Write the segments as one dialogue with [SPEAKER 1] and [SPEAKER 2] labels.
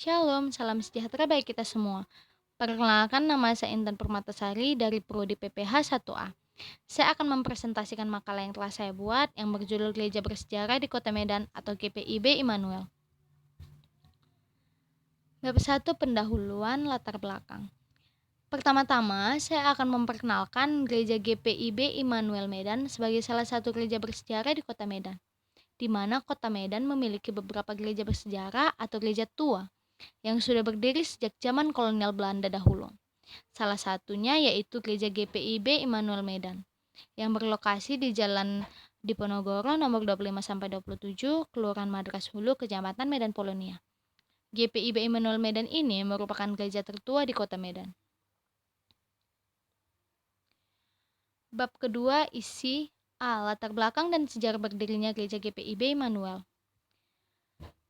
[SPEAKER 1] Shalom, salam sejahtera bagi kita semua. Perkenalkan, nama saya Intan Permatasari dari Prodi PPH 1A. Saya akan mempresentasikan makalah yang telah saya buat yang berjudul Gereja Bersejarah di Kota Medan atau GPIB Immanuel. Bab 1, pendahuluan latar belakang. Pertama-tama, saya akan memperkenalkan Gereja GPIB Immanuel Medan sebagai salah satu gereja bersejarah di Kota Medan, di mana Kota Medan memiliki beberapa gereja bersejarah atau gereja tua yang sudah berdiri sejak zaman kolonial Belanda dahulu. Salah satunya yaitu Gereja GPIB Immanuel Medan yang berlokasi di Jalan Diponegoro nomor 25-27, Kelurahan Madras Hulu, Kecamatan Medan Polonia. GPIB Immanuel Medan ini merupakan gereja tertua di Kota Medan. Bab kedua, isi latar belakang dan sejarah berdirinya Gereja GPIB Immanuel.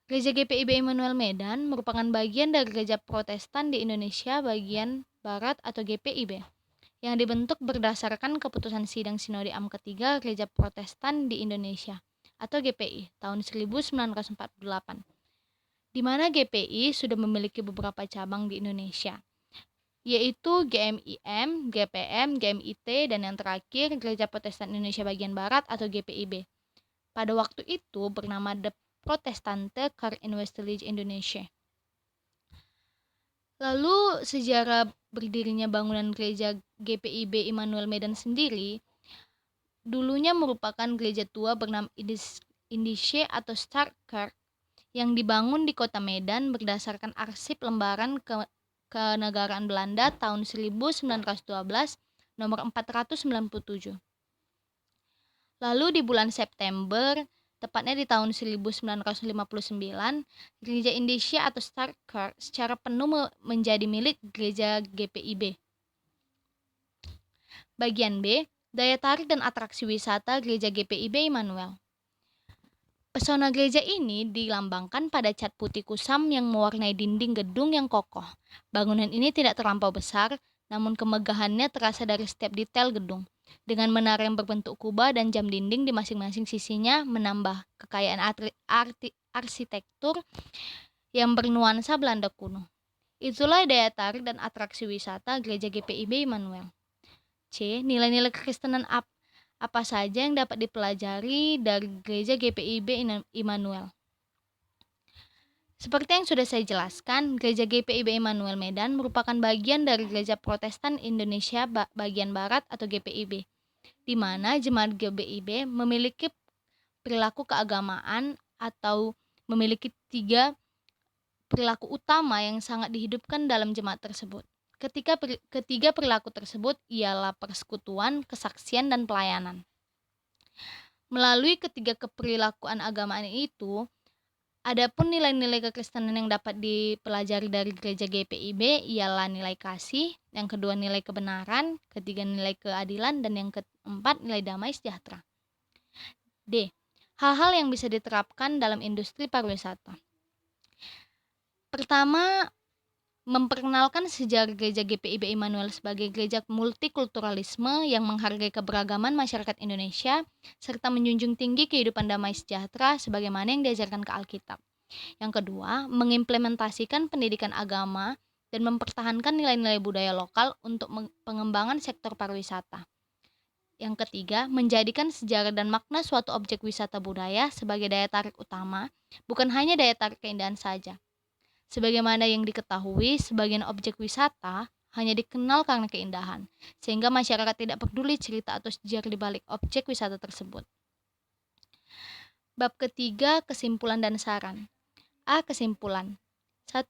[SPEAKER 1] Gereja GPIB Immanuel Medan merupakan bagian dari Gereja Protestan di Indonesia bagian Barat atau GPIB, yang dibentuk berdasarkan keputusan Sidang Sinode Am ketiga Gereja Protestan di Indonesia atau GPI tahun 1948, di mana GPI sudah memiliki beberapa cabang di Indonesia, yaitu GMIM, GPM, GMIT, dan yang terakhir Gereja Protestan Indonesia bagian Barat atau GPIB. Pada waktu itu bernama The Protestante Kerk in Westelijke Indonesia. Lalu sejarah berdirinya bangunan gereja GPIB Immanuel Medan sendiri dulunya merupakan gereja tua bernama Indische atau Stark Kerk yang dibangun di Kota Medan berdasarkan arsip lembaran kenegaraan Belanda tahun 1912 nomor 497. Lalu di bulan September, tepatnya di tahun 1959, Gereja Indische atau Stark Kerk secara penuh menjadi milik Gereja GPIB. Bagian B, daya tarik dan atraksi wisata Gereja GPIB Immanuel. Pesona gereja ini dilambangkan pada cat putih kusam yang mewarnai dinding gedung yang kokoh. Bangunan ini tidak terlampau besar, namun kemegahannya terasa dari setiap detail gedung. Dengan menara yang berbentuk kubah dan jam dinding di masing-masing sisinya menambah kekayaan arsitektur yang bernuansa Belanda kuno. Itulah daya tarik dan atraksi wisata Gereja GPIB Immanuel. C. Nilai-nilai kekristenan apa saja yang dapat dipelajari dari Gereja GPIB Immanuel. Seperti yang sudah saya jelaskan, Gereja GPIB Immanuel Medan merupakan bagian dari Gereja Protestan Indonesia bagian Barat atau GPIB, di mana jemaat GPIB memiliki perilaku keagamaan atau memiliki 3 perilaku utama yang sangat dihidupkan dalam jemaat tersebut. Ketiga perilaku tersebut ialah persekutuan, kesaksian, dan pelayanan. Melalui ketiga keperilakuan agamaan itu, adapun nilai-nilai kekristenan yang dapat dipelajari dari Gereja GPIB ialah nilai kasih, yang kedua nilai kebenaran, ketiga nilai keadilan, dan yang keempat nilai damai sejahtera. D. Hal-hal yang bisa diterapkan dalam industri pariwisata. Pertama, memperkenalkan sejarah Gereja GPIB Immanuel sebagai gereja multikulturalisme yang menghargai keberagaman masyarakat Indonesia serta menjunjung tinggi kehidupan damai sejahtera sebagaimana yang diajarkan ke Alkitab. Yang kedua, mengimplementasikan pendidikan agama dan mempertahankan nilai-nilai budaya lokal untuk pengembangan sektor pariwisata. Yang ketiga, menjadikan sejarah dan makna suatu objek wisata budaya sebagai daya tarik utama, bukan hanya daya tarik keindahan saja. Sebagaimana yang diketahui, sebagian objek wisata hanya dikenal karena keindahan, sehingga masyarakat tidak peduli cerita atau sejarah di balik objek wisata tersebut. Bab ketiga, kesimpulan dan saran. A. Kesimpulan. 1.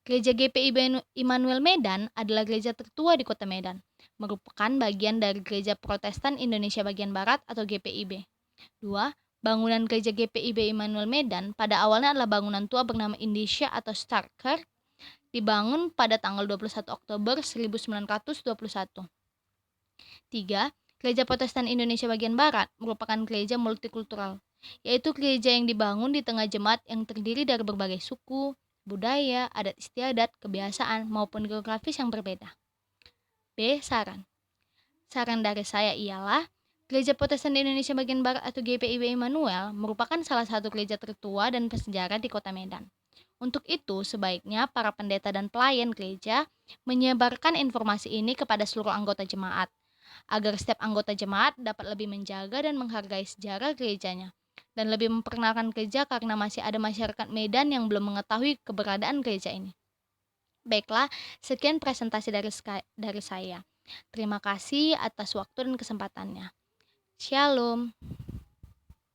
[SPEAKER 1] Gereja GPIB Immanuel Medan adalah gereja tertua di Kota Medan, merupakan bagian dari Gereja Protestan Indonesia bagian Barat atau GPIB. 2. Bangunan Gereja GPIB Immanuel Medan pada awalnya adalah bangunan tua bernama Indische atau Stark Kerk, dibangun pada tanggal 21 Oktober 1921. 3. Gereja Protestan Indonesia bagian Barat merupakan gereja multikultural, yaitu gereja yang dibangun di tengah jemaat yang terdiri dari berbagai suku, budaya, adat istiadat, kebiasaan, maupun geografis yang berbeda. B. Saran. Saran dari saya ialah Gereja Protestan Indonesia bagian Barat atau GPIB Immanuel merupakan salah satu gereja tertua dan bersejarah di Kota Medan. Untuk itu, sebaiknya para pendeta dan pelayan gereja menyebarkan informasi ini kepada seluruh anggota jemaat, agar setiap anggota jemaat dapat lebih menjaga dan menghargai sejarah gerejanya, dan lebih memperkenalkan gereja karena masih ada masyarakat Medan yang belum mengetahui keberadaan gereja ini. Baiklah, sekian presentasi dari saya. Terima kasih atas waktu dan kesempatannya. Shalom.